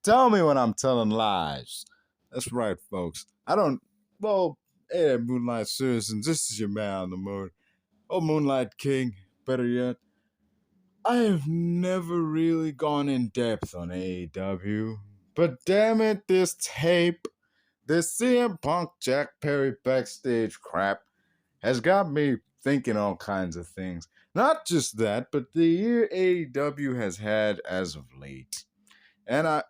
tell me when I'm telling lies. That's right, folks. Hey there, Moonlight citizens. This is your man on the moon. Oh, Moonlight King, better yet. I have never really gone in depth on AEW, but damn it, this tape, this CM Punk Jack Perry backstage crap, has got me thinking all kinds of things. Not just that, but the year AEW has had as of late. And I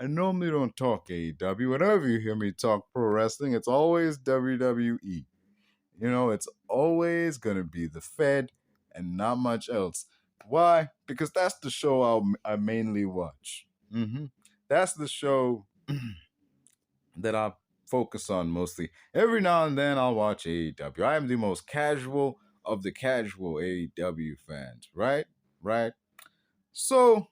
normally don't talk AEW. Whenever you hear me talk pro wrestling, it's always WWE. It's always going to be the Fed and not much else. Why? Because that's the show I mainly watch. That's the show that I focus on mostly. Every now and then I'll watch AEW. I am the most casual of the casual AEW fans, right? Right? So,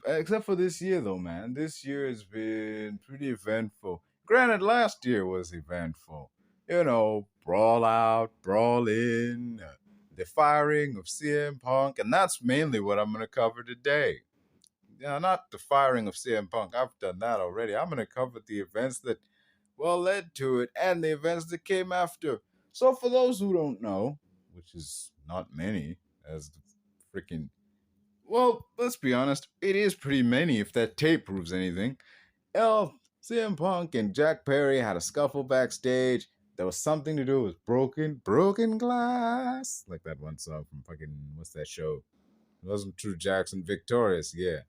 except for this year though, man. This year has been pretty eventful. Granted, last year was eventful. Brawl out, brawl in, the firing of CM Punk, and that's mainly what I'm going to cover today. Not the firing of CM Punk. I've done that already. I'm going to cover the events that, led to it and the events that came after. So for those who don't know, which is not many, as the freaking... Well, let's be honest, it is pretty many if that tape proves anything. CM Punk and Jack Perry had a scuffle backstage. There was something to do with broken glass. Like that one song from fucking, what's that show? It wasn't True Jackson Victorious, yeah.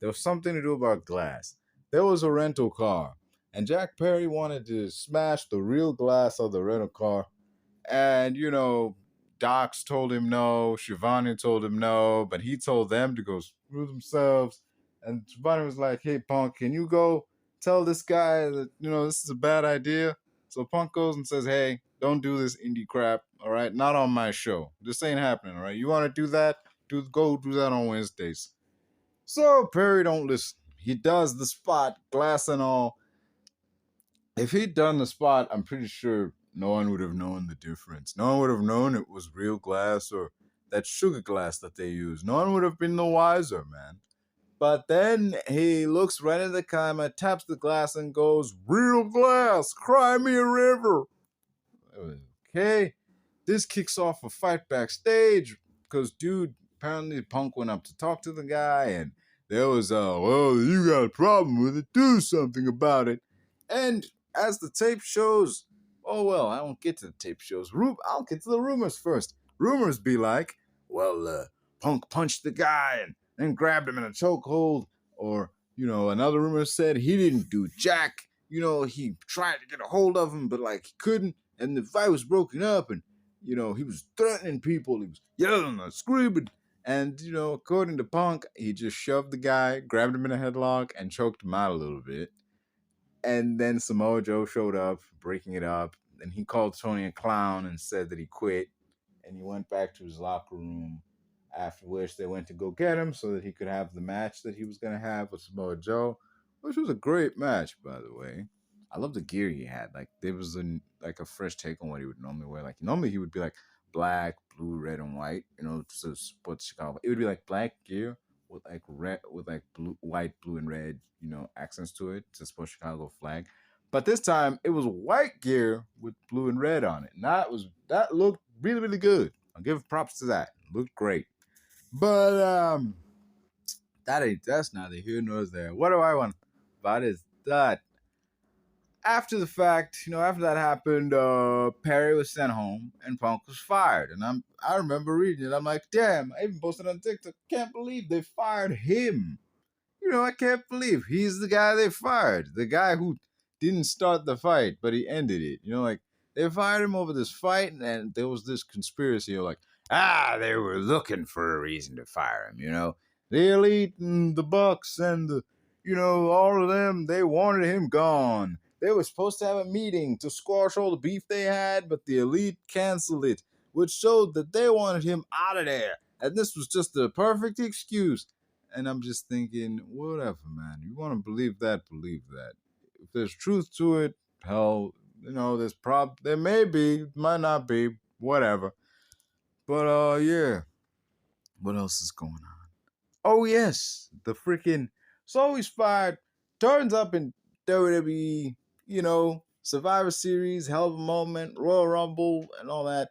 There was something to do about glass. There was a rental car, and Jack Perry wanted to smash the real glass of the rental car. And, Docs told him no, Shivani told him no, but he told them to go screw themselves. And Shivani was like, hey, Punk, can you go tell this guy that, this is a bad idea? So Punk goes and says, hey, don't do this indie crap, all right? Not on my show. This ain't happening, all right? You want to do that? Go do that on Wednesdays. So Perry don't listen. He does the spot, glass and all. If he'd done the spot, I'm pretty sure no one would have known the difference. No one would have known it was real glass or that sugar glass that they use. No one would have been the wiser, man. But then he looks right at the camera, taps the glass, and goes, real glass, cry me a river. Okay. This kicks off a fight backstage because, dude, apparently Punk went up to talk to the guy, and there was you got a problem with it, do something about it. And as the tape shows, I don't get to the tape shows. I'll get to the rumors first. Rumors be like, Punk punched the guy and then grabbed him in a chokehold. Or, another rumor said he didn't do jack. He tried to get a hold of him, but, he couldn't. And the fight was broken up, and, he was threatening people. He was yelling and screaming. And, according to Punk, he just shoved the guy, grabbed him in a headlock, and choked him out a little bit. And then Samoa Joe showed up, breaking it up. And he called Tony a clown and said that he quit. And he went back to his locker room, after which they went to go get him so that he could have the match that he was going to have with Samoa Joe, which was a great match, by the way. I love the gear he had. There was a fresh take on what he would normally wear. Normally he would be black, blue, red, and white, to support Chicago. It would be black gear with red, with blue, white, blue, and red, accents to it to support Chicago flag. But this time it was white gear with blue and red on it. And that looked really, really good. I'll give props to that. It looked great. But that's neither here nor there. What do I want about is that after the fact, after that happened, Perry was sent home and Punk was fired. And I remember reading it. I'm like, damn, I even posted on TikTok. Can't believe they fired him. I can't believe he's the guy they fired. The guy who didn't start the fight, but he ended it. They fired him over this fight, and there was this conspiracy of they were looking for a reason to fire him, The Elite and the Bucks and all of them, they wanted him gone. They were supposed to have a meeting to squash all the beef they had, but the Elite canceled it, which showed that they wanted him out of there. And this was just the perfect excuse. And I'm just thinking, whatever, man. You want to believe that, believe that. If there's truth to it, hell, there may be, might not be, whatever. But, yeah. What else is going on? Oh yes, the freaking so he's fired. Turns up in WWE, Survivor Series, Hell of a Moment, Royal Rumble, and all that.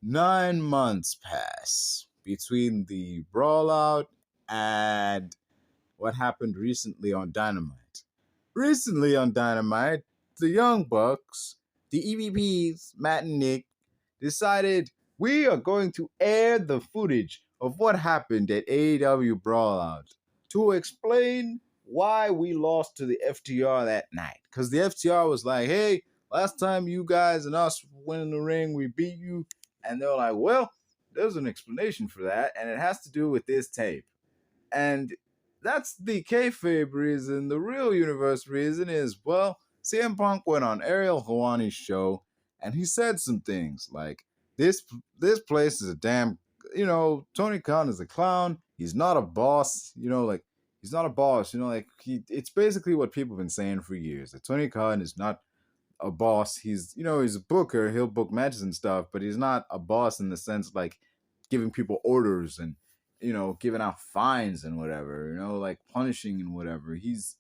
9 months pass between the brawl out and what happened recently on Dynamite. Recently on Dynamite, the Young Bucks, the EVPs, Matt and Nick, decided we are going to air the footage of what happened at AEW Brawlout to explain why we lost to the FTR that night. Because the FTR was like, hey, last time you guys and us went in the ring, we beat you. And they're like, well, there's an explanation for that, and it has to do with this tape. And that's the kayfabe reason. The real universe reason is, well, CM Punk went on Ariel Helwani's show and he said some things like, this place is a damn, Tony Khan is a clown. He's not a boss, like, he's not a boss, like, it's basically what people have been saying for years, that Tony Khan is not a boss. He's a booker. He'll book matches and stuff, but he's not a boss in the sense like giving people orders and giving out fines and whatever. Like punishing and whatever. He's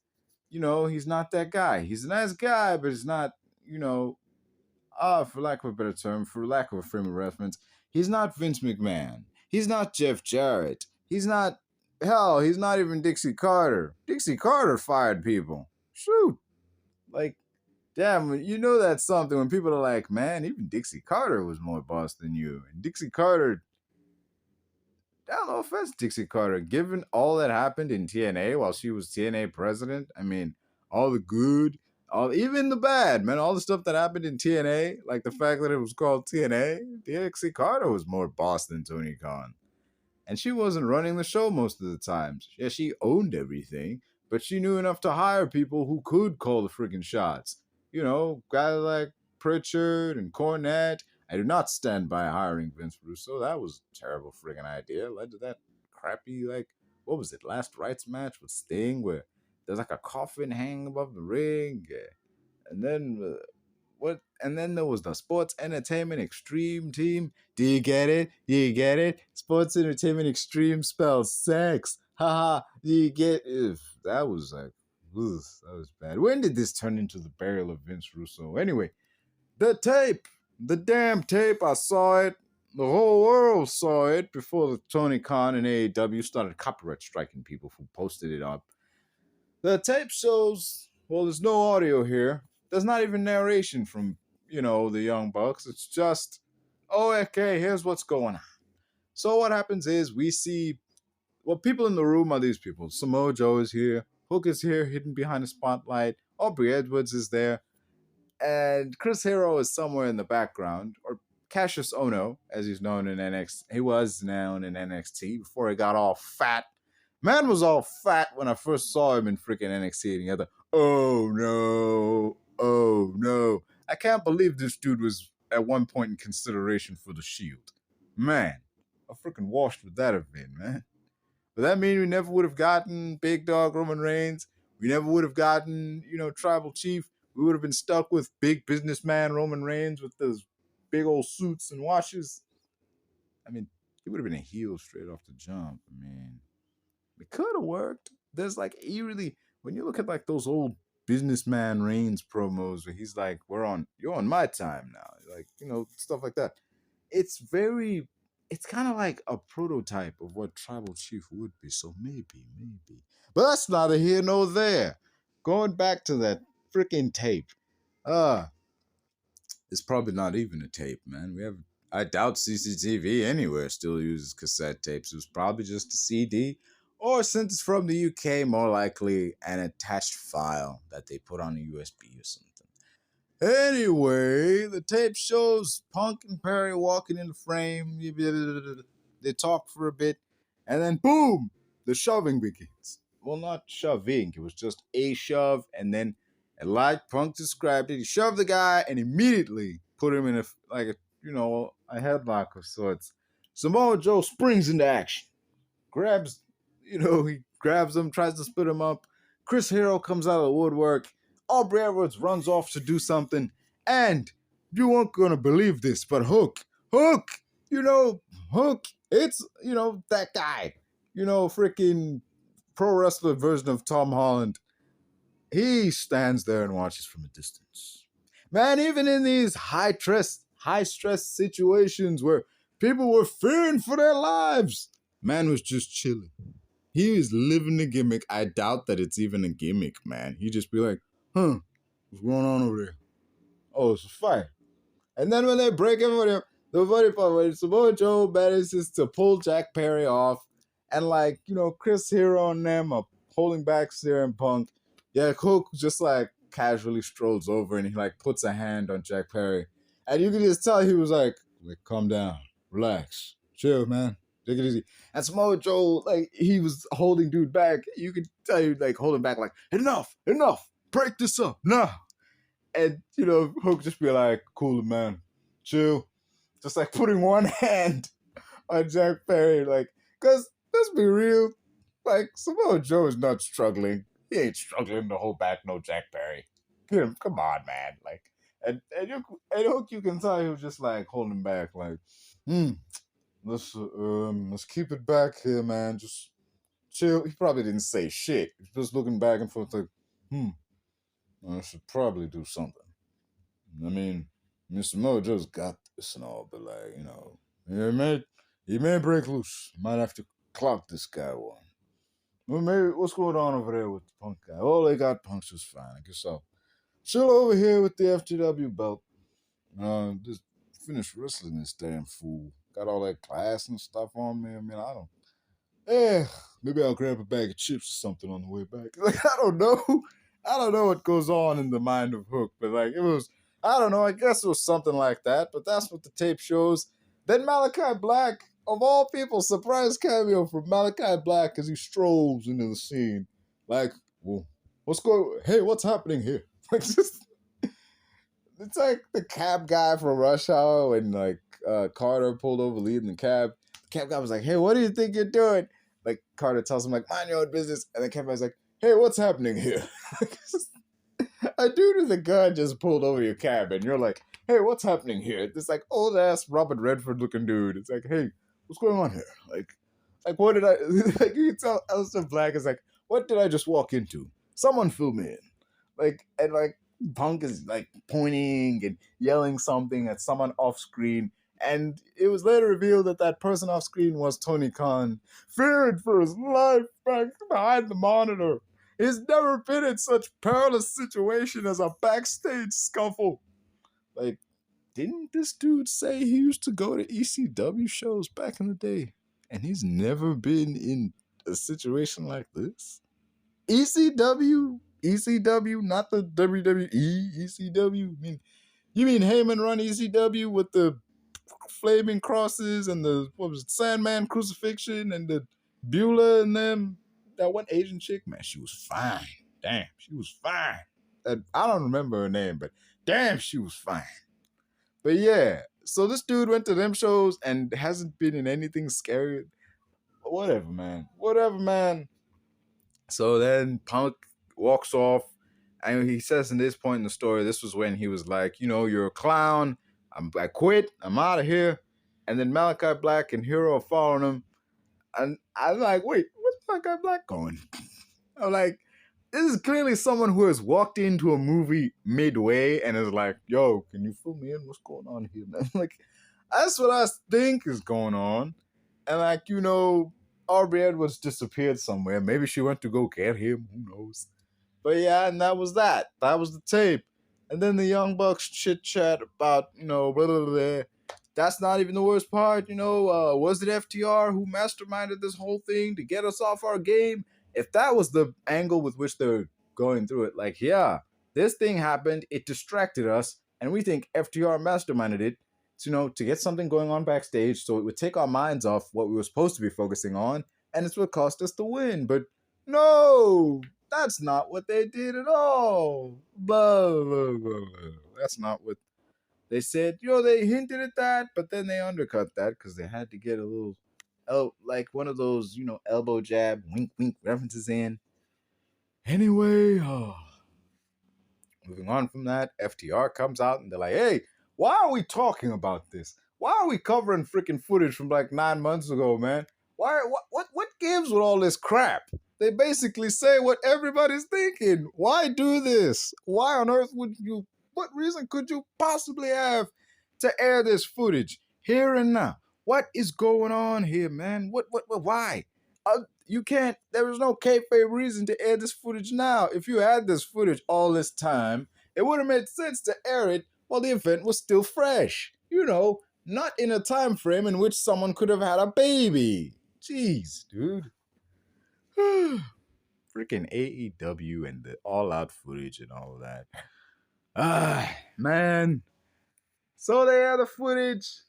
not that guy. He's a nice guy, but he's not. For lack of a better term, for lack of a frame of reference, he's not Vince McMahon. He's not Jeff Jarrett. He's not. Hell, he's not even Dixie Carter. Dixie Carter fired people. Shoot, like damn, that's something when people are like, man, even Dixie Carter was more boss than you. And Dixie Carter, no offense, Dixie Carter, given all that happened in TNA while she was TNA president, I mean, all the good, even the bad, man, all the stuff that happened in TNA, like the fact that it was called TNA, Dixie Carter was more boss than Tony Khan. And she wasn't running the show most of the times. Yeah, she owned everything, but she knew enough to hire people who could call the freaking shots. Guys like Pritchard and Cornette. I do not stand by hiring Vince Russo. That was a terrible freaking idea. Led to that crappy, like, what was it, Last Rites match with Sting, where there's like a coffin hanging above the ring. And then what? And then there was the Sports Entertainment Extreme team. Do you get it? Do you get it? Sports Entertainment Extreme spells sex. Haha. Do you get it? That was like, ugh, that was bad. When did this turn into the burial of Vince Russo? Anyway, the tape, the damn tape, I saw it. The whole world saw it before the Tony Khan and AEW started copyright striking people who posted it up. The tape shows, well, there's no audio here. There's not even narration from, the Young Bucks. It's just, oh, okay, here's what's going on. So what happens is we see, well, people in the room are these people. Samoa Joe is here. Hook is here, hidden behind a spotlight. Aubrey Edwards is there. And Chris Hero is somewhere in the background, or Cassius Ono, as he's known in NXT. He was known in NXT before he got all fat. Man was all fat when I first saw him in freaking NXT, and he had the, oh no, oh no. I can't believe this dude was at one point in consideration for the Shield. Man, how freaking washed would that have been, man? But that mean we never would have gotten Big Dog Roman Reigns. We never would have gotten, Tribal Chief. We would have been stuck with big businessman Roman Reigns with those big old suits and watches. I mean, he would have been a heel straight off the jump. I mean, it could have worked. There's like eerily, when you look at like those old businessman Reigns promos where he's like, you're on my time now. Like, stuff like that. It's kind of like a prototype of what Tribal Chief would be. So maybe. But that's neither here nor there. Going back to that freaking tape. It's probably not even a tape, man. I doubt CCTV anywhere still uses cassette tapes. It was probably just a CD, or since it's from the UK, more likely an attached file that they put on a USB or something. Anyway, the tape shows Punk and Perry walking in the frame. They talk for a bit, and then boom, the shoving begins. Well, not shoving. It was just a shove, and then, like Punk described it, he shoved the guy and immediately put him in a headlock of sorts. Samoa Joe springs into action, he grabs him, tries to split him up. Chris Hero comes out of the woodwork. Aubrey Edwards runs off to do something, and you weren't gonna believe this, but Hook, it's that guy. freaking pro wrestler version of Tom Holland, he stands there and watches from a distance. Man, even in these high stress situations where people were fearing for their lives, man was just chilling. He was living the gimmick. I doubt that it's even a gimmick, man. He'd just be like, what's going on over there? Oh, it's a fight. And then when they break everybody up, the funny part was Samoa Joe manages to pull Jack Perry off, and Chris Hero and them are holding back CM Punk. Yeah, Hook just casually strolls over and he puts a hand on Jack Perry, and you can just tell he was like, calm down, relax, chill, man, take it easy. And Samoa Joe, he was holding dude back. You could tell he holding back, enough, break this up, no. And, Hook just be like, cool, man, chill. Just putting one hand on Jack Perry. Because let's be real, Samoa Joe is not struggling. He ain't struggling to hold back no Jack Perry. Get him, come on, man. And Hook, you can tell he was just holding back, let's keep it back here, man. Just chill. He probably didn't say shit. He's just looking back and forth I should probably do something. I mean, Mr. Mojo's got this and all, but he may break loose. Might have to clock this guy one. Well, maybe what's going on over there with the Punk guy? Oh, they got Punk's just fine. I guess I'll chill over here with the FTW belt. Just finish wrestling this damn fool. Got all that class and stuff on me. I mean, I don't. Maybe I'll grab a bag of chips or something on the way back. I don't know. I don't know what goes on in the mind of Hook, but it was. I don't know. I guess it was something like that, but that's what the tape shows. Then Malachi Black, of all people, surprise cameo from Malachi Black as he strolls into the scene. Well, what's happening here? It's like the cab guy from Rush Hour when Carter pulled over leading the cab. The cab guy was like, hey, what do you think you're doing? Carter tells him mind your own business, and the cab guy's like, hey, what's happening here? A dude with a gun just pulled over your cab, and you're like, hey, what's happening here? This old ass Robert Redford looking dude. It's like, hey, what's going on here? What did I you can tell Aleister Black is what did I just walk into? Someone fill me in. Punk is pointing and yelling something at someone off screen, and it was later revealed that person off screen was Tony Khan, fearing for his life back behind the monitor. He's never been in such perilous situation as a backstage scuffle. Didn't this dude say he used to go to ECW shows back in the day? And he's never been in a situation like this? ECW, not the WWE, ECW. You mean Heyman run ECW with the flaming crosses and the, Sandman crucifixion and the Beulah and them? That one Asian chick, man, she was fine. Damn, she was fine. I don't remember her name, but damn, she was fine. But yeah, so this dude went to them shows and hasn't been in anything scary. Whatever, man. So then Punk walks off, and he says in this point in the story, this was when he was like, you're a clown. I quit. I'm out of here. And then Malachi Black and Hero are following him. And I'm like, wait, where's Malachi Black going? I'm like, this is clearly someone who has walked into a movie midway and is like, yo, can you fill me in? What's going on here, man? That's what I think is going on. And Aubrey Edwards disappeared somewhere. Maybe she went to go get him. Who knows? But yeah, and that was that. That was the tape. And then the Young Bucks chit-chat about, blah, blah, blah. That's not even the worst part, was it FTR who masterminded this whole thing to get us off our game? If that was the angle with which they're going through it, yeah, this thing happened, it distracted us, and we think FTR masterminded it, to get something going on backstage, so it would take our minds off what we were supposed to be focusing on, and it's what cost us the win. But no, that's not what they did at all. Blah, blah, blah, blah. That's not what they said. They hinted at that, but then they undercut that because they had to get a little, one of those, elbow jab, wink, wink references in. Anyway, moving on from that, FTR comes out and they're like, hey, why are we talking about this? Why are we covering freaking footage from 9 months ago, man? Why? What gives with all this crap? They basically say what everybody's thinking. Why do this? Why on earth would you? What reason could you possibly have to air this footage here and now? What is going on here, man? Why? You can't. There is no kayfabe reason to air this footage now. If you had this footage all this time, it would have made sense to air it while the event was still fresh. You know, not in a time frame in which someone could have had a baby. Jeez, dude. Freaking AEW and the all-out footage and all of that. Man. So they had the footage.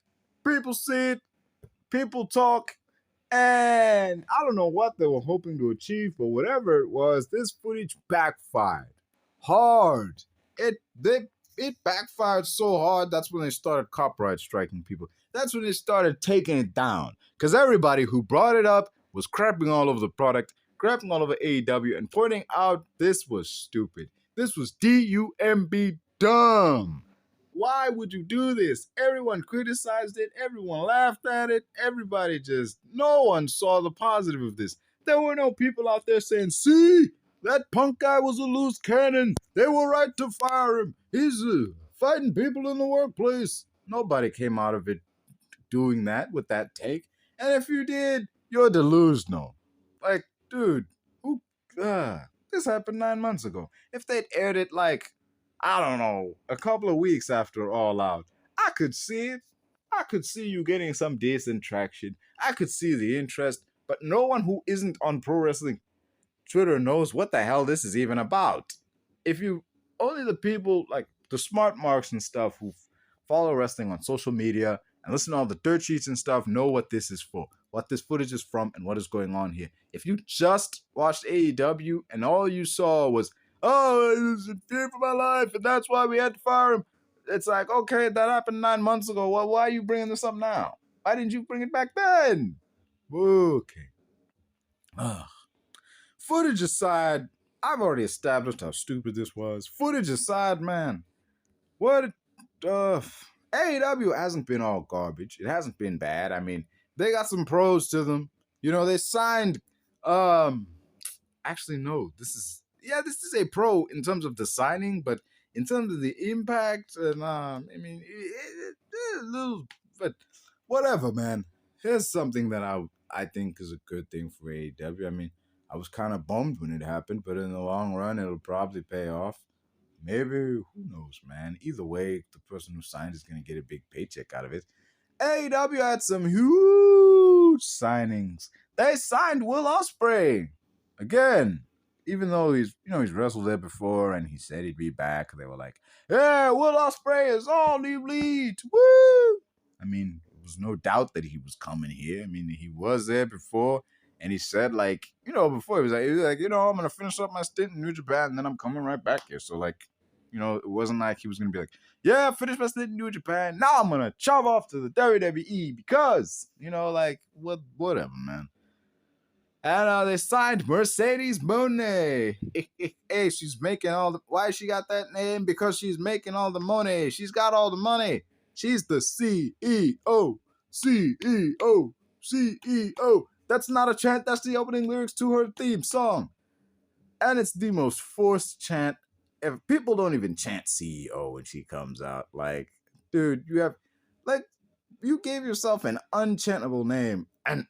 People see it. People talk. And I don't know what they were hoping to achieve, but whatever it was, this footage backfired hard. It backfired so hard, that's when they started copyright striking people. That's when they started taking it down. Because everybody who brought it up was crapping all over the product, crapping all over AEW, and pointing out this was stupid. This was D-U-M-B dumb. Why would you do this? Everyone criticized it. Everyone laughed at it. Everybody no one saw the positive of this. There were no people out there saying, see, that punk guy was a loose cannon. They were right to fire him. He's fighting people in the workplace. Nobody came out of it doing that with that take. And if you did, you're delusional. Like, dude, this happened 9 months ago. If they'd aired it I don't know, a couple of weeks after All Out, I could see it. I could see you getting some decent traction. I could see the interest, but no one who isn't on pro wrestling Twitter knows what the hell this is even about. Only the people, like the smart marks and stuff who follow wrestling on social media and listen to all the dirt sheets and stuff know what this is for, what this footage is from, and what is going on here. If you just watched AEW and all you saw was, oh, it was in fear for my life, and that's why we had to fire him. It's like, okay, that happened 9 months ago. Well, why are you bringing this up now? Why didn't you bring it back then? Okay. Footage aside, I've already established how stupid this was. Footage aside, man, AEW hasn't been all garbage. It hasn't been bad. I mean, they got some pros to them. You know, they signed, actually, no, this is a pro in terms of the signing, but in terms of the impact, and I mean, a little, but whatever, man. Here's something that I think is a good thing for AEW. I mean, I was kind of bummed when it happened, but in the long run, it'll probably pay off. Maybe, who knows, man. Either way, the person who signed is going to get a big paycheck out of it. AEW had some huge signings. They signed Willospreay again. Even though he's wrestled there before and he said he'd be back, they were like, yeah, Willospreay is all elite. Woo! I mean, there was no doubt that he was coming here. I mean, he was there before. And he said, before he was like, I'm going to finish up my stint in New Japan and then I'm coming right back here. So, it wasn't like he was going to be like, yeah, finish my stint in New Japan. Now I'm going to chop off to the WWE because, whatever, man. And they signed Mercedesmone. Hey, she's making why she got that name? Because she's making all the money. She's got all the money. She's the CEO. CEO. CEO. That's not a chant. That's the opening lyrics to her theme song. And it's the most forced chant. If people don't even chant CEO when she comes out. Dude, you gave yourself an unchantable name. And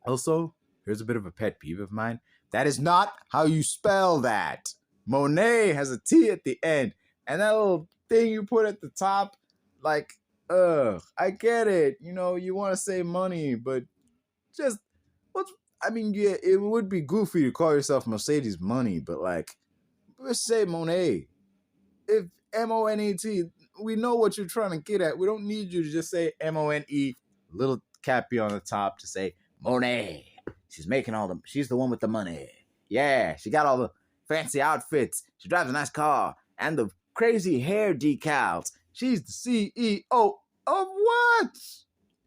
also, here's a bit of a pet peeve of mine. That is not how you spell that. Monet has a T at the end. And that little thing you put at the top, I get it. You want to say money, but it would be goofy to call yourself Mercedes Money, but let's say Monet. If M-O-N-E-T, we know what you're trying to get at. We don't need you to just say M-O-N-E, little cappy on the top to say Monet. She's the one with the money. Yeah, she got all the fancy outfits. She drives a nice car and the crazy hair decals. She's the CEO of what?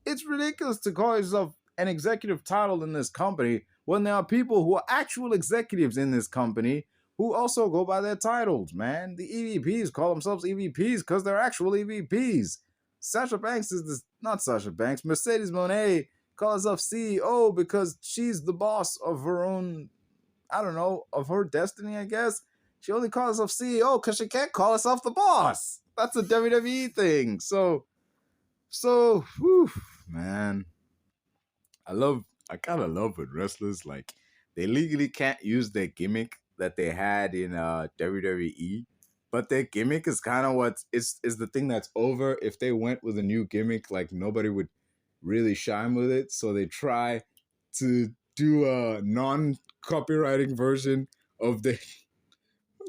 It's ridiculous to call yourself an executive title in this company when there are people who are actual executives in this company who also go by their titles, man. The EVPs call themselves EVPs because they're actual EVPs. Sasha Banks not Sasha Banks. Mercedes Moné call herself CEO because she's the boss of her own, I don't know, of her destiny, I guess. She only calls herself CEO because she can't call herself the boss. That's a WWE thing. Whew, man. I kind of love when wrestlers, like, they legally can't use their gimmick that they had in WWE, but their gimmick is kind of is the thing that's over. If they went with a new gimmick, like, nobody would really shine with it, so they try to do a non-copywriting version of the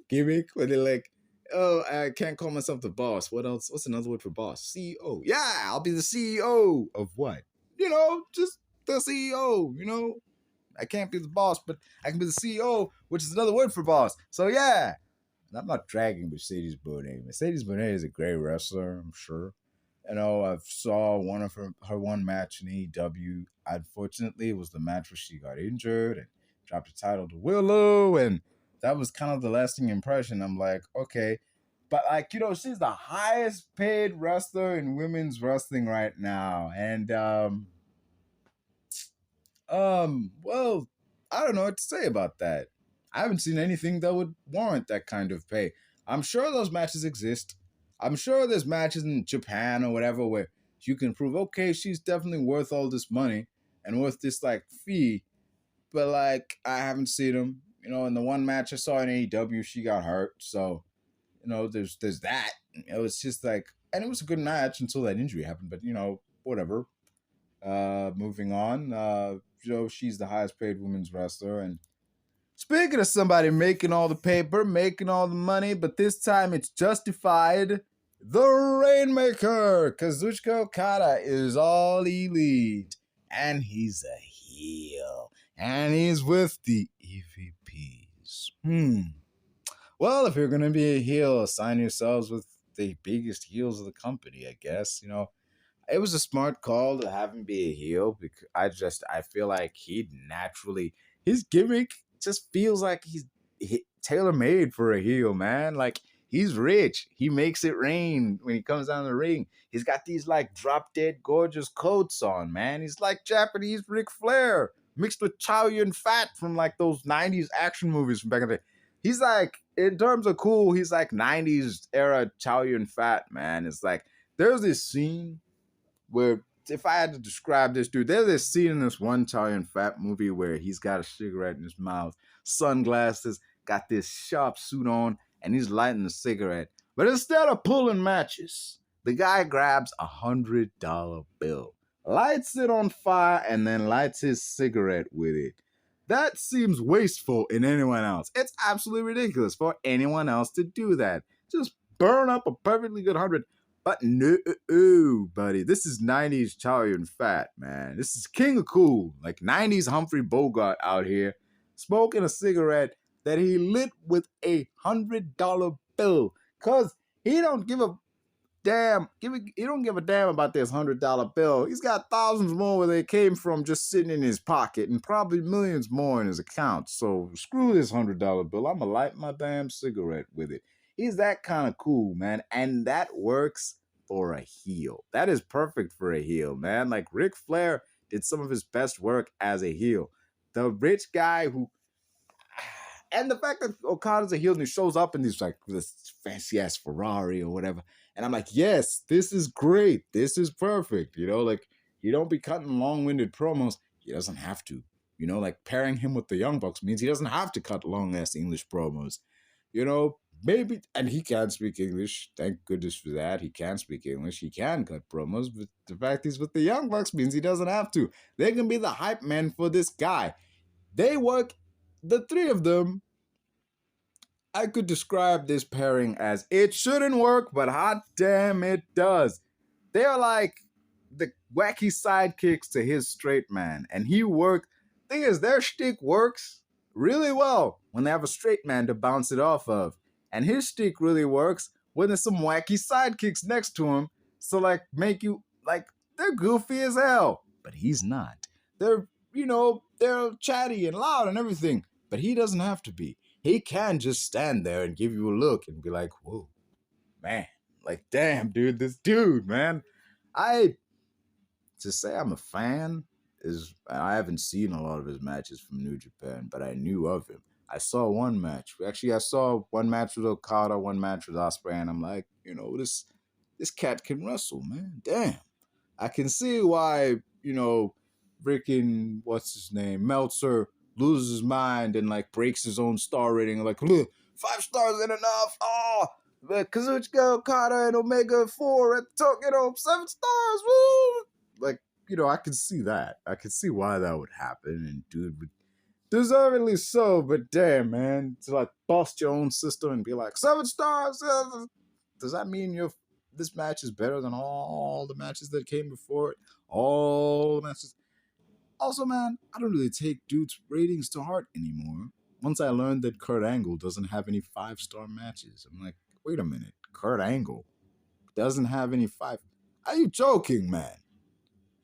gimmick where they're like, oh, I can't call myself the boss. What else? What's another word for boss? CEO. Yeah, I'll be the CEO of what? Just the CEO. I can't be the boss, but I can be the CEO, which is another word for boss. So yeah. And I'm not dragging Mercedes Moné. Mercedes Moné is a great wrestler, I'm sure. I saw one of her one match in AEW. Unfortunately, it was the match where she got injured and dropped the title to Willow, and that was kind of the lasting impression. I'm like, okay, but like she's the highest paid wrestler in women's wrestling right now, and well, I don't know what to say about that. I haven't seen anything that would warrant that kind of pay. I'm sure those matches exist. I'm sure there's matches in Japan or whatever where you can prove, okay, she's definitely worth all this money and worth this like fee. But like, I haven't seen them. In the one match I saw in AEW, she got hurt. So, there's that. It's just like, and it was a good match until that injury happened. But whatever. Moving on. She's the highest paid women's wrestler. And speaking of somebody making all the paper, making all the money, but this time it's justified. The Rainmaker, Kazuchikaokada, is all elite. And he's a heel. And he's with the EVPs. Well, if you're going to be a heel, assign yourselves with the biggest heels of the company, I guess. It was a smart call to have him be a heel because I feel like his gimmick just feels like he's tailor made for a heel, man. Like, he's rich. He makes it rain when he comes down the ring. He's got these like drop dead gorgeous coats on, man. He's like Japanese Ric Flair mixed with Chow Yun Fat from like those 90s action movies from back in the day. He's like, in terms of cool, he's like 90s era Chow Yun Fat, man. It's like, there's this scene where, if I had to describe this dude, there's this scene in this one Chow Yun Fat movie where he's got a cigarette in his mouth, sunglasses, got this sharp suit on, and he's lighting a cigarette. But instead of pulling matches, the guy grabs $100 bill, lights it on fire, and then lights his cigarette with it. That seems wasteful in anyone else. It's absolutely ridiculous for anyone else to do that. Just burn up a perfectly good 100. But no, buddy, this is 90s Chow Yun Fat, man. This is king of cool, like 90s Humphrey Bogart out here, smoking a cigarette that he lit with $100 bill, cause he don't give a damn. He don't give a damn about this $100 bill. He's got thousands more where they came from just sitting in his pocket, and probably millions more in his account. So screw this $100 bill. I'ma light my damn cigarette with it. He's that kind of cool, man. And that works for a heel. That is perfect for a heel, man. Like, Ric Flair did some of his best work as a heel. The rich guy who... And the fact that Okada's a heel and he shows up in this fancy-ass Ferrari or whatever. And I'm like, yes, this is great. This is perfect. Like, you don't be cutting long-winded promos. He doesn't have to. Like, pairing him with the Young Bucks means he doesn't have to cut long-ass English promos. Maybe, and he can speak English. Thank goodness for that. He can speak English. He can cut promos. But the fact he's with the Young Bucks means he doesn't have to. They can be the hype men for this guy. They work, the three of them. I could describe this pairing as, it shouldn't work, but hot damn it does. They're like the wacky sidekicks to his straight man. And thing is, their shtick works really well when they have a straight man to bounce it off of. And his shtick really works when there's some wacky sidekicks next to him. So like, make you, like, they're goofy as hell. But he's not. They're chatty and loud and everything. But he doesn't have to be. He can just stand there and give you a look and be like, whoa, man. Like, damn, dude, this dude, man. To say I'm a fan is I haven't seen a lot of his matches from New Japan, but I knew of him. I saw one match. Actually, I saw one match with Okada, one match with Ospreay, and I'm like, this cat can wrestle, man. Damn. I can see why, freaking what's his name, Meltzer loses his mind and like breaks his own star rating. Like, look, 5 stars ain't enough. Oh, but Kazuchikaokada and Omega 4 at 7 stars. Woo! Like, I can see that. I can see why that would happen, and dude would deservedly so. But damn, man, to like bust your own system and be like 7 stars. Does that mean this match is better than all the matches that came before it? All the matches. Also, man, I don't really take dudes' ratings to heart anymore. Once I learned that Kurt Angle doesn't have any 5-star matches, I'm like, wait a minute, Kurt Angle doesn't have any 5. Are you joking, man?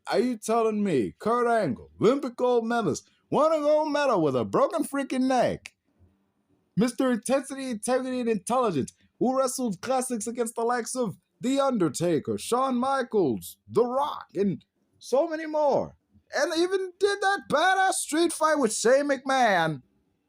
Are you telling me Kurt Angle, Olympic gold medalist, won a gold medal with a broken freaking neck, Mr. Intensity, Integrity, and Intelligence, who wrestled classics against the likes of The Undertaker, Shawn Michaels, The Rock, and so many more, and even did that badass street fight with Shane McMahon,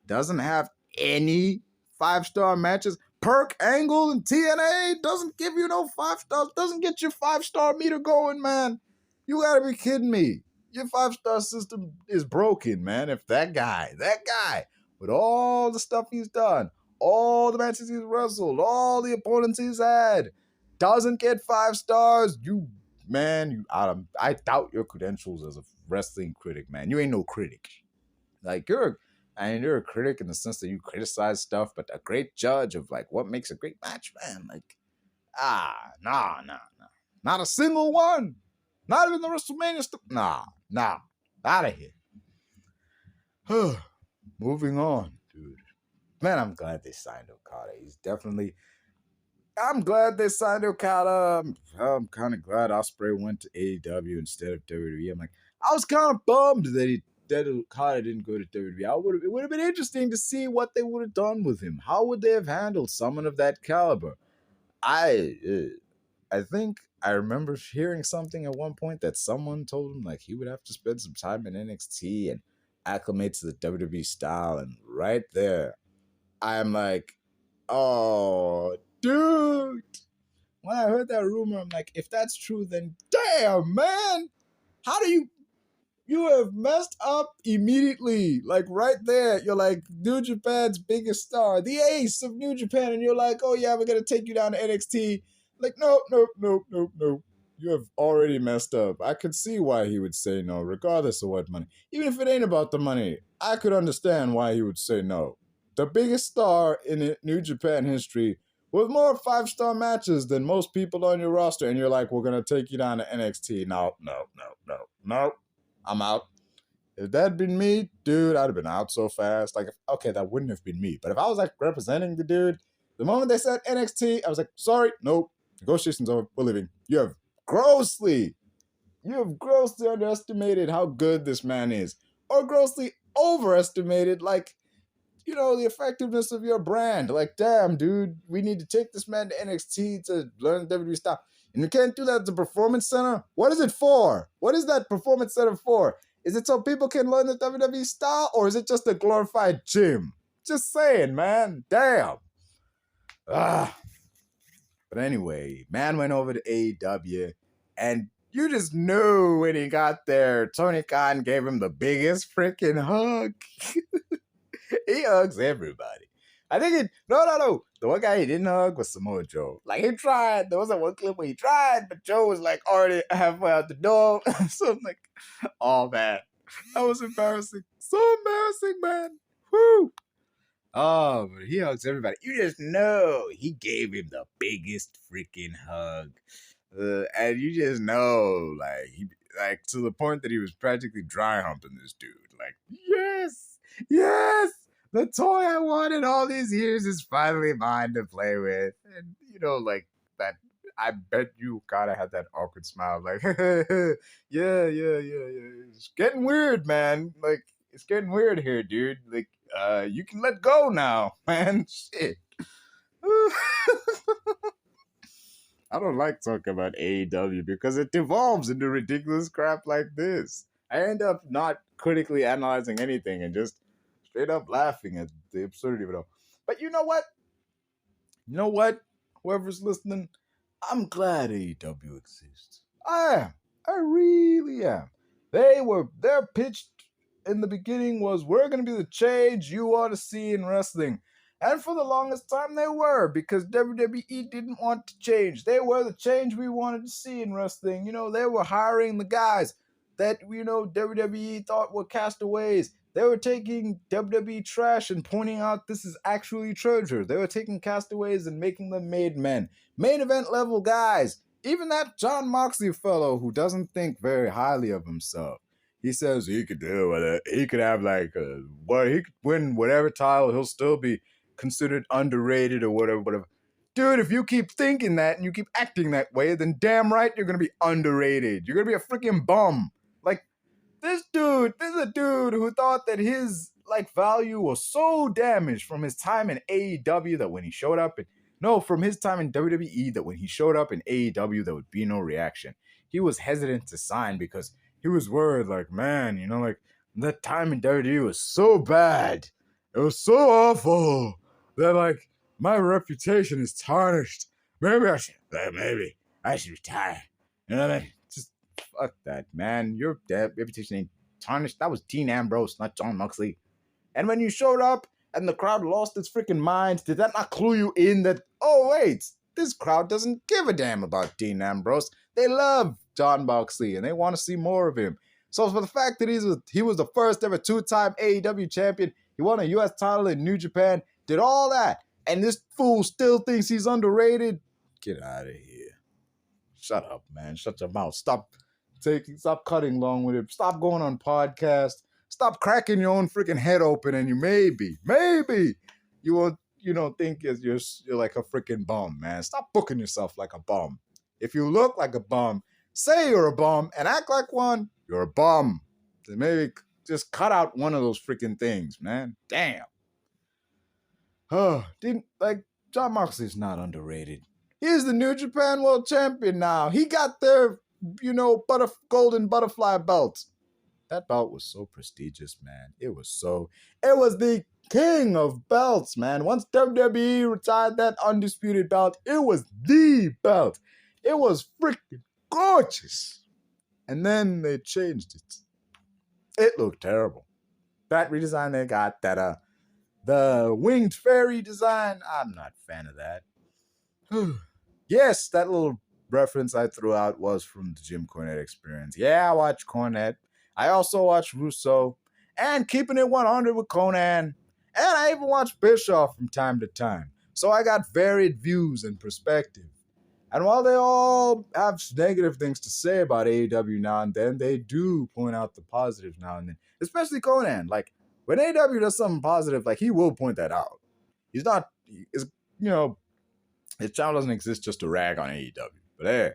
doesn't have any 5-star matches? Perk Angle and TNA doesn't give you no 5 stars, doesn't get your 5-star meter going, man. You gotta be kidding me. Your 5-star system is broken, man. If that guy, with all the stuff he's done, all the matches he's wrestled, all the opponents he's had, doesn't get 5 stars, I doubt your credentials as a wrestling critic, man. You ain't no critic. Like, you're a critic in the sense that you criticize stuff, but a great judge of like what makes a great match, man. Like, nah. Not a single one. Not even the WrestleMania stuff. Nah. Out of here. Moving on, dude. Man, I'm glad they signed Okada. I'm glad they signed Okada. I'm kind of glad Ospreay went to AEW instead of WWE. I'm like, I was kind of bummed that Okada didn't go to WWE. It would have been interesting to see what they would have done with him. How would they have handled someone of that caliber? I think I remember hearing something at one point that someone told him like he would have to spend some time in NXT and acclimate to the WWE style. And right there, I'm like, oh, dude. When I heard that rumor, I'm like, if that's true, then damn, man. How do you have messed up immediately. Like right there, you're like New Japan's biggest star, the ace of New Japan, and you're like, oh yeah, we're gonna take you down to NXT. Like, no. You have already messed up. I could see why he would say no, regardless of what money. Even if it ain't about the money, I could understand why he would say no. The biggest star in New Japan history with more 5-star matches than most people on your roster, and you're like, we're gonna take you down to NXT. No. I'm out. If that'd been me, dude, I'd have been out so fast. Like, okay, that wouldn't have been me. But if I was like representing the dude, the moment they said NXT, I was like, sorry, nope. Negotiations over. We're leaving. You have grossly underestimated how good this man is. Or grossly overestimated, like, the effectiveness of your brand. Like, damn, dude, we need to take this man to NXT to learn the WWE style. And you can't do that at the Performance Center? What is it for? What is that Performance Center for? Is it so people can learn the WWE style, or is it just a glorified gym? Just saying, man. Damn. But anyway, man went over to AEW, and you just knew when he got there, Tonykhan gave him the biggest freaking hug. He hugs everybody. I think no. The one guy he didn't hug was Samoa Joe. Like, he tried. There was that one clip where he tried, but Joe was like already halfway out the door. So I'm like, oh man, that was embarrassing. So embarrassing, man. Whoo. Oh, but he hugs everybody. You just know he gave him the biggest freaking hug. And you just know, like to the point that he was practically dry humping this dude. Like, yes, the toy I wanted all these years is finally mine to play with. And, like that, I bet you gotta have that awkward smile. Like, yeah. It's getting weird, man. Like, it's getting weird here, dude. Like, you can let go now, man. Shit. I don't like talking about AEW because it devolves into ridiculous crap like this. I end up not critically analyzing anything and just straight up laughing at the absurdity of it all. But you know what? You know what? Whoever's listening, I'm glad AEW exists. I am. I really am. Their pitch in the beginning was, we're gonna be the change you want to see in wrestling. And for the longest time they were, because WWE didn't want to change. They were the change we wanted to see in wrestling. They were hiring the guys that WWE thought were castaways. They were taking WWE trash and pointing out this is actually treasure. They were taking castaways and making them made men. Main event level guys. Even that Jon Moxley fellow who doesn't think very highly of himself. He says he could do with it. He could have he could win whatever title. He'll still be considered underrated or whatever. Dude, if you keep thinking that and you keep acting that way, then damn right you're gonna be underrated. You're gonna be a freaking bum. This is a dude who thought that his value was so damaged from his time in AEW that when he showed up from his time in WWE that when he showed up in AEW there would be no reaction. He was hesitant to sign because he was worried, man, that time in WWE was so bad. It was so awful that my reputation is tarnished. Maybe I should retire. You know what I mean? Fuck that, man. Your reputation ain't tarnished. That was Dean Ambrose, not Jon Moxley. And when you showed up and the crowd lost its freaking mind, did that not clue you in that, oh, wait, this crowd doesn't give a damn about Dean Ambrose. They love Jon Moxley and they want to see more of him. So for the fact that he was the first ever two-time AEW champion, he won a U.S. title in New Japan, did all that, and this fool still thinks he's underrated, get out of here. Shut up, man. Shut your mouth. Stop cutting long with it. Stop going on podcasts. Stop cracking your own freaking head open, and you maybe you won't think you're like a freaking bum, man. Stop booking yourself like a bum. If you look like a bum, say you're a bum and act like one. You're a bum. So maybe just cut out one of those freaking things, man. Damn. Jon Moxley's not underrated. He's the New Japan World Champion now. He got their, golden butterfly belt. That belt was so prestigious, man. It was the king of belts, man. Once WWE retired that undisputed belt, it was the belt. It was freaking gorgeous. And then they changed it. It looked terrible. That redesign they got, the winged fairy design, I'm not a fan of that. Yes, that little reference I threw out was from the Jim Cornette Experience. Yeah, I watched Cornette. I also watched Russo. And Keeping It 100 with Conan. And I even watched Bischoff from time to time. So I got varied views and perspective. And while they all have negative things to say about AEW now and then, they do point out the positives now and then. Especially Conan. When AEW does something positive, he will point that out. His channel doesn't exist just to rag on AEW. But hey,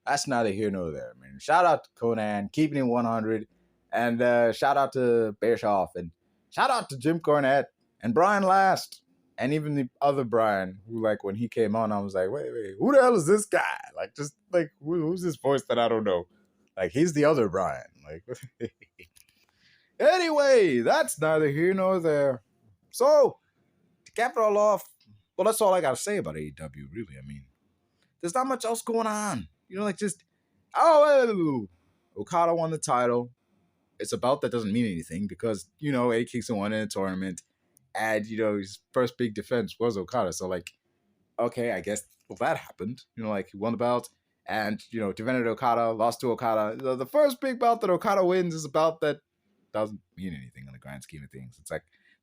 that's neither here nor there, man. Shout out to Conan, Keeping It 100, and shout out to Bischoff, and shout out to Jim Cornette, and Brian Last, and even the other Brian, who, when he came on, I was like, wait, who the hell is this guy? Who's this voice that I don't know? He's the other Brian. Anyway, that's neither here nor there. So, to cap it all off, well, that's all I got to say about AEW, really. I mean, there's not much else going on. Okada won the title. It's a belt that doesn't mean anything because, Eddie Kingston won in a tournament. And, his first big defense was Okada. So, okay, I guess, that happened. He won the belt. And, defended Okada, lost to Okada. The first big belt that Okada wins is a belt that doesn't mean anything in the grand scheme of things. It's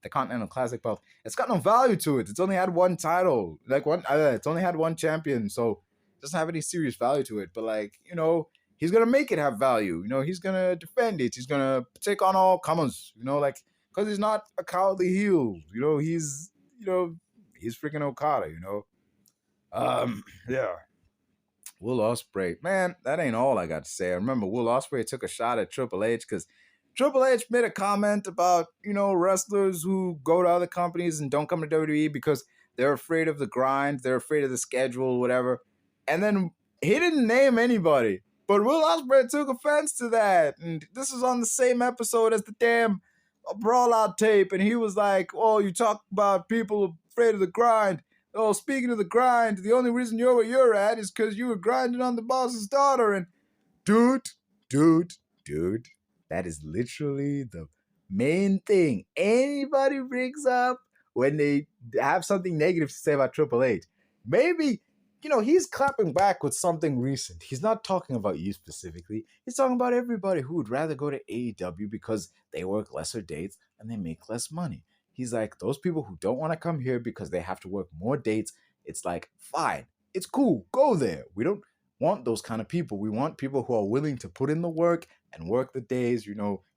the Continental Classic belt. It's got no value to it. It's only had one title. It's only had one champion. So, it doesn't have any serious value to it. But, he's going to make it have value. He's going to defend it. He's going to take on all comers. Because he's not a cowardly heel. He's freaking Okada, yeah. Will Ospreay. Man, that ain't all I got to say. I remember Will Ospreay took a shot at Triple H because Triple H made a comment about, wrestlers who go to other companies and don't come to WWE because they're afraid of the grind, they're afraid of the schedule, whatever. And then he didn't name anybody. But Will Ospreay took offense to that, and this is on the same episode as the damn brawl out tape, and he was like, "Oh, you talk about people afraid of the grind. Oh, speaking of the grind, the only reason you're where you're at is because you were grinding on the boss's daughter." And dude, dude, dude, that is literally the main thing anybody brings up when they have something negative to say about Triple H. Maybe, he's clapping back with something recent. He's not talking about you specifically. He's talking about everybody who would rather go to AEW because they work lesser dates and they make less money. He's like, those people who don't want to come here because they have to work more dates, it's like, fine, it's cool, go there. We don't want those kind of people. We want people who are willing to put in the work and work the days,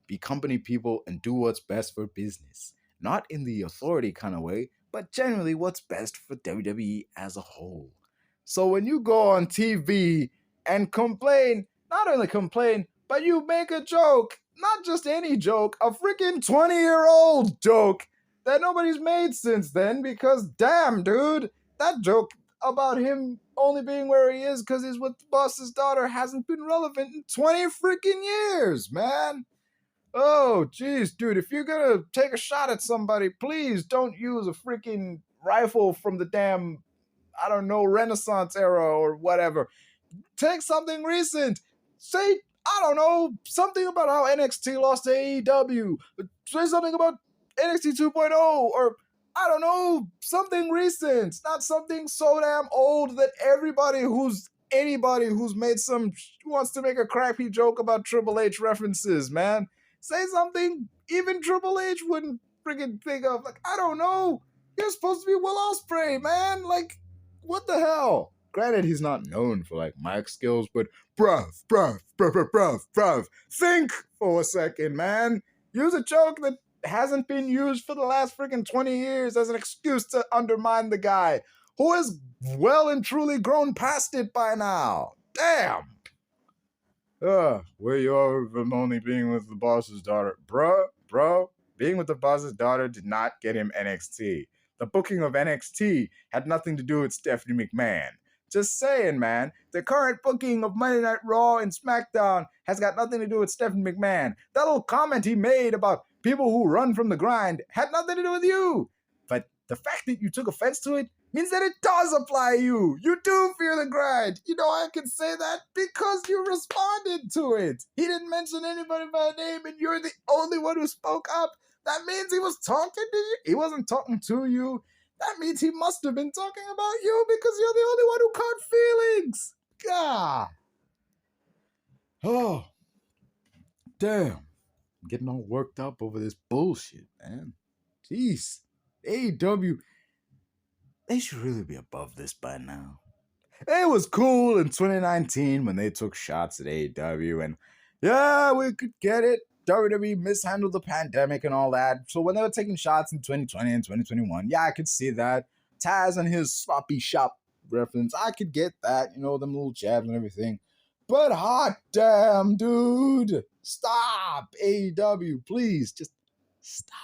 be company people and do what's best for business. Not in the authority kind of way, but generally what's best for WWE as a whole. So when you go on TV and complain, not only complain, but you make a joke, not just any joke, a freaking 20-year-old joke that nobody's made since then, because damn, dude, that joke about him only being where he is because he's with the boss's daughter hasn't been relevant in 20 freaking years, man. Oh, geez, dude, if you're gonna take a shot at somebody, please don't use a freaking rifle from the damn, I don't know, Renaissance era or whatever. Take something recent. Say, I don't know, something about how NXT lost to AEW. Say something about NXT 2.0 or I don't know, something recent, not something so damn old that anybody who's made wants to make a crappy joke about Triple H references, man. Say something even Triple H wouldn't freaking think of. Like, I don't know, you're supposed to be Will Ospreay, man. Like, what the hell? Granted, he's not known for like mic skills, but bruv, think for a second, man. Use a joke that hasn't been used for the last freaking 20 years as an excuse to undermine the guy who has well and truly grown past it by now. Damn. Where you are from only being with the boss's daughter. Bro, being with the boss's daughter did not get him NXT. The booking of NXT had nothing to do with Stephanie McMahon. Just saying, man. The current booking of Monday Night Raw and SmackDown has got nothing to do with Stephanie McMahon. That little comment he made about people who run from the grind had nothing to do with you. But the fact that you took offense to it means that it does apply to you. You do fear the grind. I can say that because you responded to it. He didn't mention anybody by name and you're the only one who spoke up. That means he was talking to you. He wasn't talking to you. That means he must have been talking about you because you're the only one who caught feelings. God. Oh, damn. I'm getting all worked up over this bullshit, man. Jeez. AEW, they should really be above this by now. It was cool in 2019 when they took shots at AEW, and yeah, we could get it. WWE mishandled the pandemic and all that. So when they were taking shots in 2020 and 2021, yeah, I could see that. Taz and his sloppy shop reference, I could get that, them little jabs and everything. But hot damn, dude. Stop, AEW, please. Just stop.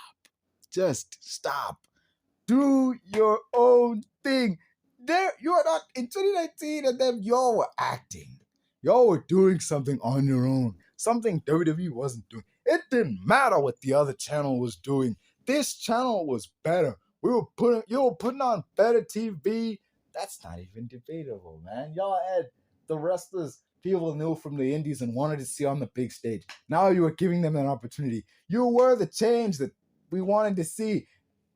Just stop. Do your own thing. You are not in 2019, and then y'all were acting. Y'all were doing something on your own. Something WWE wasn't doing. It didn't matter what the other channel was doing. This channel was better. You were putting on better TV. That's not even debatable, man. Y'all had the wrestlers people knew from the indies and wanted to see on the big stage. Now you are giving them an opportunity. You were the change that we wanted to see.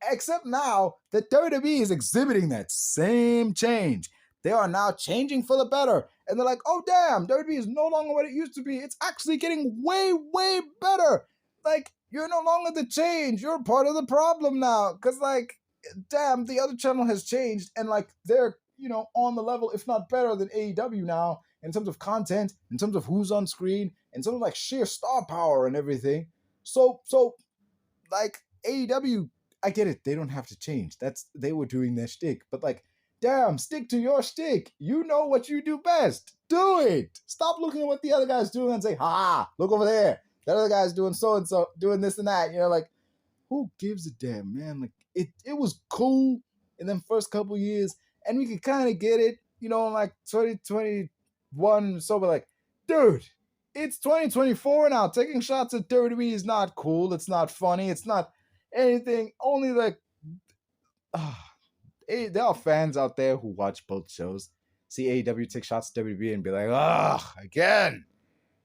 Except now that WWE is exhibiting that same change. They are now changing for the better. And they're like, oh, damn, WWE is no longer what it used to be. It's actually getting way, way better. Like, you're no longer the change. You're part of the problem now. Because, like, damn, the other channel has changed. And, like, they're, on the level, if not better than AEW now, in terms of content, in terms of who's on screen, in terms of, like, sheer star power and everything. So, like, AEW, I get it. They don't have to change. They were doing their shtick. But, like, damn, stick to your shtick. You know what you do best. Do it. Stop looking at what the other guy's doing and say, ha, look over there. That other guy's doing so-and-so, doing this and that. Like, who gives a damn, man? Like, it was cool in them first couple years, and we could kind of get it, in like 2021. So we're like, dude, it's 2024 now. Taking shots at WWE is not cool. It's not funny. It's not anything. Only like, there are fans out there who watch both shows, see AEW take shots at WWE and be like, again.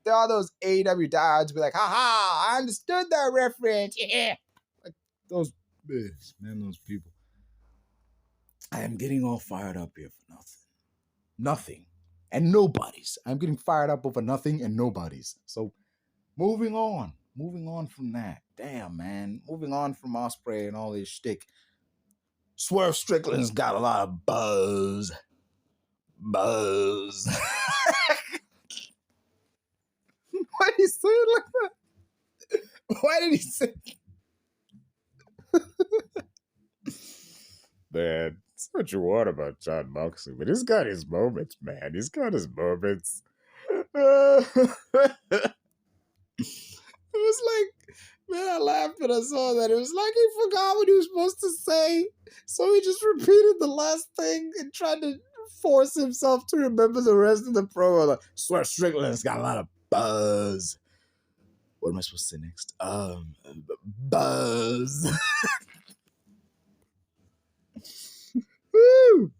There are those AEW dads be like, haha, I understood that reference. Yeah. Like those, man, those people. I am getting all fired up here for nothing. Nothing. And nobodies. I'm getting fired up over nothing and nobodies. So moving on. Moving on from that. Damn, man. Moving on from Ospreay and all this shtick. Swerve Strickland's got a lot of buzz. Buzz. Why did he say it like that? Why did he say Man, say what you want about Jon Moxley, but he's got his moments, man. He's got his moments. It was like, man, I laughed when I saw that. It was like he forgot what he was supposed to say. So he just repeated the last thing and tried to force himself to remember the rest of the promo. Like, Swerve Strickland's got a lot of buzz. What am I supposed to say next? Buzz. Woo!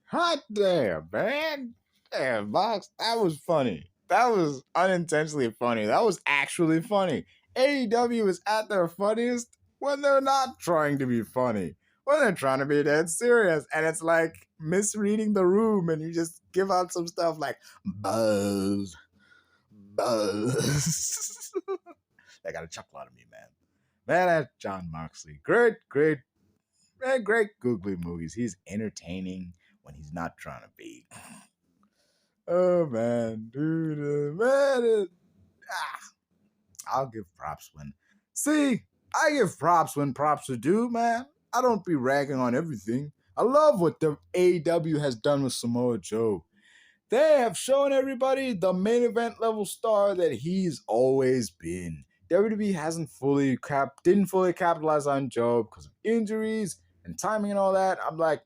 Hot damn, man. Damn, Box, that was funny. That was unintentionally funny. That was actually funny. AEW is at their funniest when they're not trying to be funny. When they're trying to be dead serious. And it's like misreading the room and you just give out some stuff like buzz. Buzz. They got a chuckle out of me, man. Man, that's Jon Moxley. Great googly movies. He's entertaining when he's not trying to be. Oh, man. Dude, man. I'll give props when. See, I give props when props are due, man. I don't be ragging on everything. I love what the AEW has done with Samoa Joe. They have shown everybody the main event level star that he's always been. WWE didn't fully capitalize on Joe because of injuries and timing and all that. I'm like,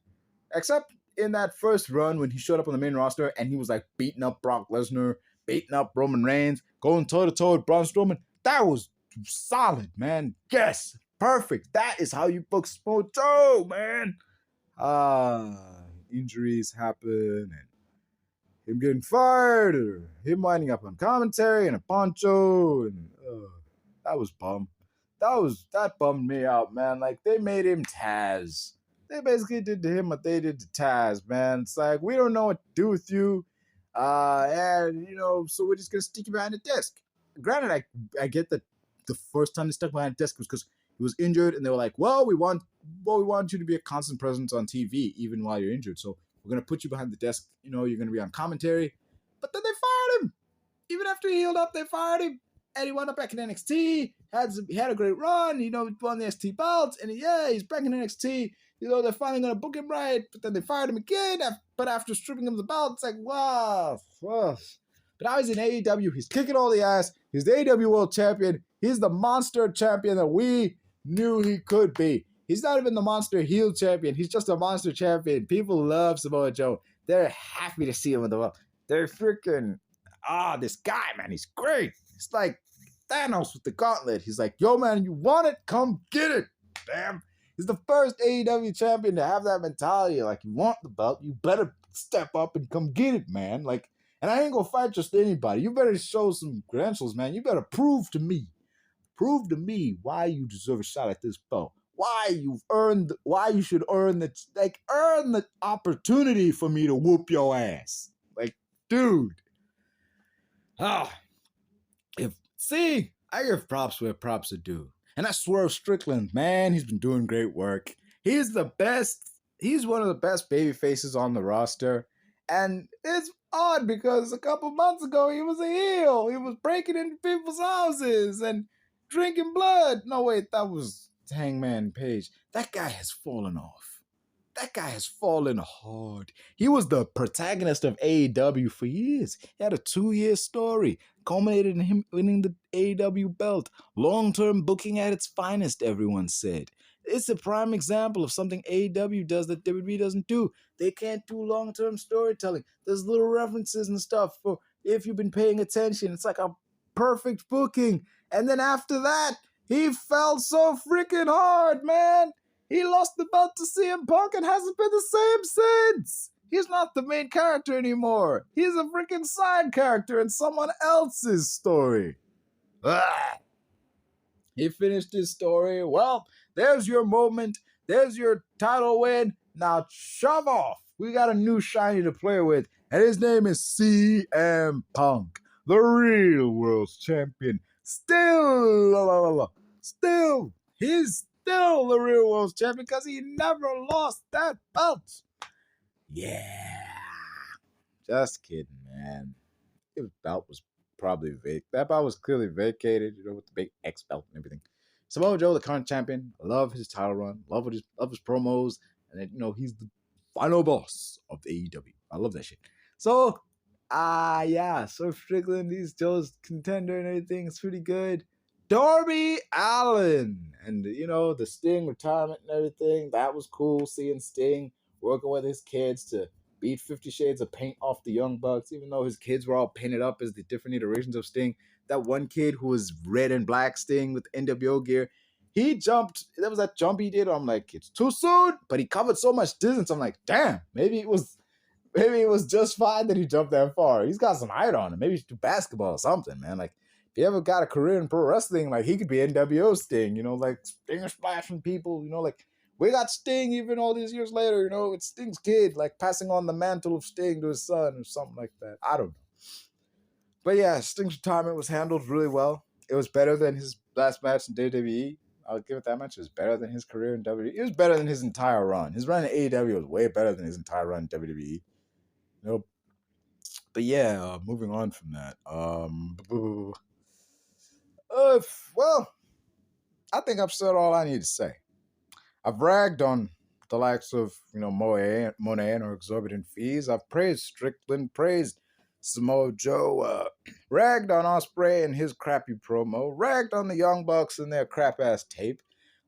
except in that first run when he showed up on the main roster and he was like beating up Brock Lesnar, beating up Roman Reigns, going toe-to-toe with Braun Strowman. That was solid, man. Yes, perfect. That is how you book Samoa Joe, man. Injuries happen and him getting fired or him winding up on commentary and a poncho and that was bum. That bummed me out, man. Like they made him Taz. They basically did to him what they did to Taz, man. It's like we don't know what to do with you. And so we're just gonna stick you behind the desk. Granted, I get that the first time they stuck behind the desk was because he was injured, and they were like, "Well, we want you to be a constant presence on TV even while you're injured. So we're gonna put you behind the desk. You're gonna be on commentary." But then they fired him. Even after he healed up, they fired him, and he wound up back in NXT. He had a great run. He won the ST belts, and he's back in NXT. They're finally gonna book him right, but then they fired him again. But after stripping him the belt, it's like, wow. But now he's in AEW. He's kicking all the ass. He's the AEW World Champion. He's the monster champion that we knew he could be. He's not even the monster heel champion. He's just a monster champion. People love Samoa Joe. They're happy to see him in the world. They're freaking, this guy, man, he's great. It's like Thanos with the gauntlet. He's like, yo, man, you want it? Come get it. Damn. He's the first AEW champion to have that mentality. Like, you want the belt, you better step up and come get it, man. Like, and I ain't gonna fight just anybody. You better show some credentials, man. You better prove to me why you deserve a shot at this belt. Why you should earn the opportunity for me to whoop your ass. Like, dude. I give props where props are due. And that's Swerve Strickland, man. He's been doing great work. He's the best. He's one of the best baby faces on the roster. And it's odd because a couple months ago, he was a heel. He was breaking into people's houses and drinking blood. No, wait, that was Hangman Page. That guy has fallen off. That guy has fallen hard. He was the protagonist of AEW for years. He had a 2-year story, culminated in him winning the AEW belt. Long-term booking at its finest, everyone said. It's a prime example of something AEW does that WWE doesn't do. They can't do long-term storytelling. There's little references and stuff for If you've been paying attention, it's like a perfect booking. And then after that, he fell so freaking hard, man. He lost the belt to CM Punk and hasn't been the same since. He's not the main character anymore. He's a freaking side character in someone else's story. Ah. He finished his story. Well, there's your moment. There's your title win. Now shove off. We got a new shiny to play with, and his name is CM Punk, the real world's champion. Still, he's still the real world's champion because he never lost that belt. Yeah. Just kidding, man. His belt was probably that belt was clearly vacated, with the big X belt and everything. Samoa Joe, the current champion, I love his title run, love his promos, and then, he's the final boss of the AEW. I love that shit. So, yeah, Swerve Strickland, he's Joe's contender and everything. It's pretty good. Darby Allin, and the Sting retirement and everything. That was cool seeing Sting working with his kids to beat 50 Shades of Paint off the Young Bucks, even though his kids were all painted up as the different iterations of Sting. That one kid who was red and black Sting with NWO gear, he jumped. That was that jump he did. I'm like, it's too soon, but he covered so much distance. I'm like, damn, maybe it was just fine that he jumped that far. He's got some height on him. Maybe he should do basketball or something, man. Like, if he ever got a career in pro wrestling, like, he could be NWO Sting, like Stinger splashing people, like, we got Sting even all these years later, it's Sting's kid, like, passing on the mantle of Sting to his son or something like that. I don't know. But yeah, Sting's retirement was handled really well. It was better than his last match in WWE. I'll give it that much. It was better than his career in WWE. It was better than his entire run. His run in AEW was way better than his entire run in WWE. But yeah, moving on from that. Well, I think I've said all I need to say. I've ragged on the likes of, Mone and her exorbitant fees. I've praised Strickland, praised Samoa Joe, ragged on Ospreay and his crappy promo, ragged on the Young Bucks and their crap-ass tape,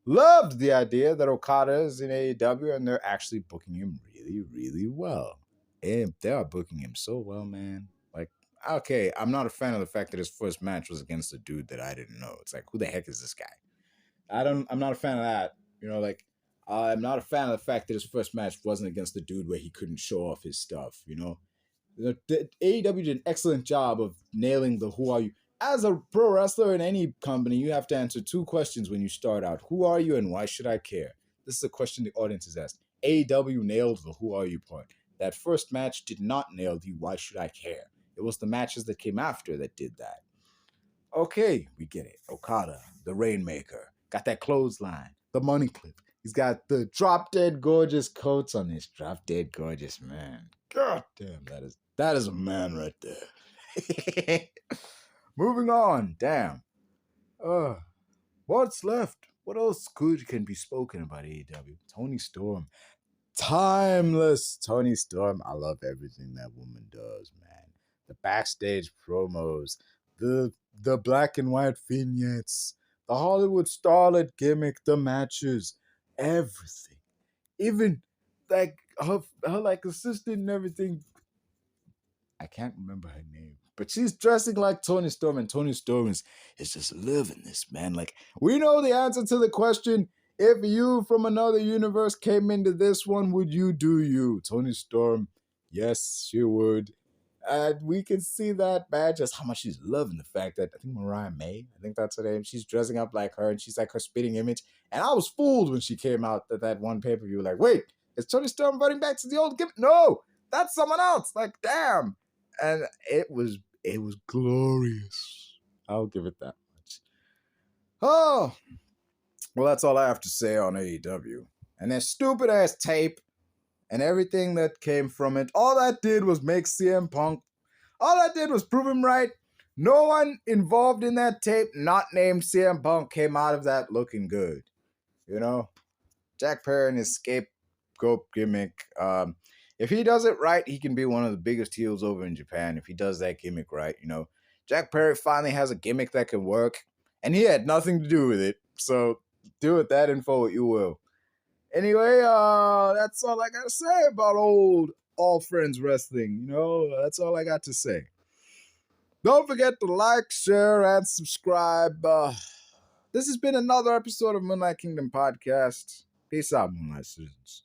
loved the idea that Okada is in AEW and they're actually booking him really, really well. And they are booking him so well, man. Like, okay, I'm not a fan of the fact that his first match was against a dude that I didn't know. It's like, who the heck is this guy? I'm not a fan of that. I'm not a fan of the fact that his first match wasn't against the dude where he couldn't show off his stuff, The AEW did an excellent job of nailing the who are you. As a pro wrestler in any company, you have to answer two questions when you start out. Who are you and why should I care? This is a question the audience has asked. AEW nailed the who are you part. That first match did not nail the why should I care. It was the matches that came after that did that. Okay, we get it. Okada, the Rainmaker, got that clothesline, the money clip. He's got the drop dead gorgeous coats on his drop dead gorgeous man. God damn, that is a man right there. Moving on, damn. What's left? What else good can be spoken about AEW? Toni Storm. Timeless Toni Storm. I love everything that woman does, man. The backstage promos, the black and white vignettes, the Hollywood starlet gimmick, the matches, everything. Even like her like assistant and everything. I can't remember her name, but she's dressing like Toni Storm, and Toni Storm is just loving this, man. Like, we know the answer to the question, if you from another universe came into this one, would you do you? Toni Storm, yes, she would. And we can see that, man, just how much she's loving the fact that, I think Mariah May, I think that's her name, she's dressing up like her, and she's like her spitting image. And I was fooled when she came out at that one pay-per-view, like, wait, is Toni Storm running back to the old gimmick? No, that's someone else. Like, damn. And it was glorious. I'll give it that much. Oh, well, that's all I have to say on AEW. And that stupid ass tape and everything that came from it, all that did was make CM Punk. All that did was prove him right. No one involved in that tape, not named CM Punk, came out of that looking good. Jack Perry and his scapegoat gimmick. If he does it right, he can be one of the biggest heels over in Japan. If he does that gimmick right, Jack Perry finally has a gimmick that can work, and he had nothing to do with it. So do with that info what you will. Anyway, that's all I gotta say about old All Friends Wrestling. That's all I got to say. Don't forget to like, share, and subscribe. This has been another episode of Moonlight Kingdom Podcast. Peace out, Moonlight citizens.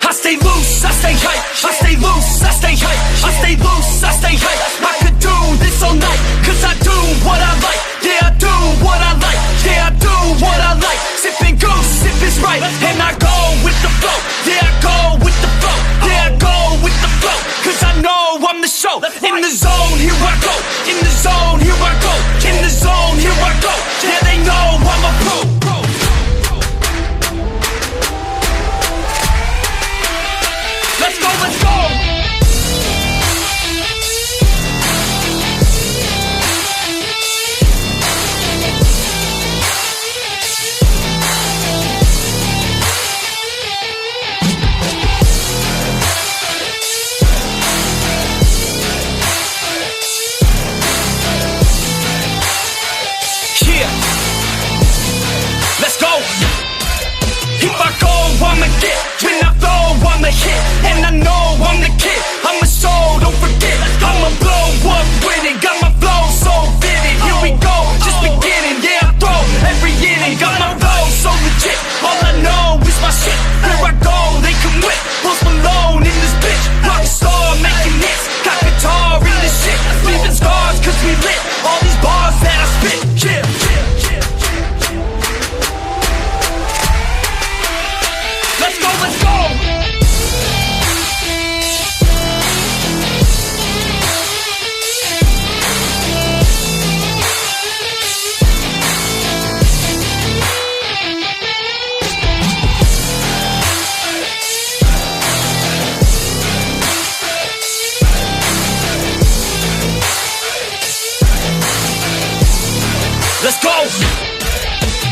I stay loose, I stay hype, I stay loose, I stay hype, I stay loose, I stay hype. I could do this all night, cause I do what I like. Yeah, I do what I like, yeah, I do what I like. Sipping goose, sip is right, and I go with the flow. Yeah, I go with the flow, yeah, I go with the flow. Cause I know I'm the show. In the zone, here I go. In the zone, here I go. In the zone, here I go. Yeah, they know I'm a pro. Let's go, let's go! Yeah! Let's go! If I go, I'ma get. When I flow, I'm a hit. And I know I'm the kid. I'm a soul, don't forget. I'ma blow up with it. Got my flow so vivid. Here we go, just beginning. Yeah, I throw every inning. Got my flow so legit. All I know is my shit. Here I go, they come with. Post Malone in this bitch. Rock star making hits. Got guitar in this shit. Leaving scars cause we lit. All these bars that I spit. Yeah. Let's go, let's go! Let's go!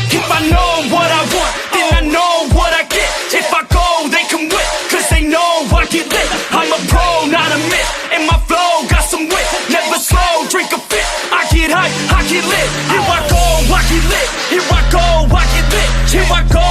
If I know what I want, then I know what I get. If I go, they come with, cause they know I get lit. I'm a pro, not a myth, and my flow got some wit. Never slow, drink a fit. I get hype, I get lit. Here I go, I get lit. Here I go, I get lit. Here I go,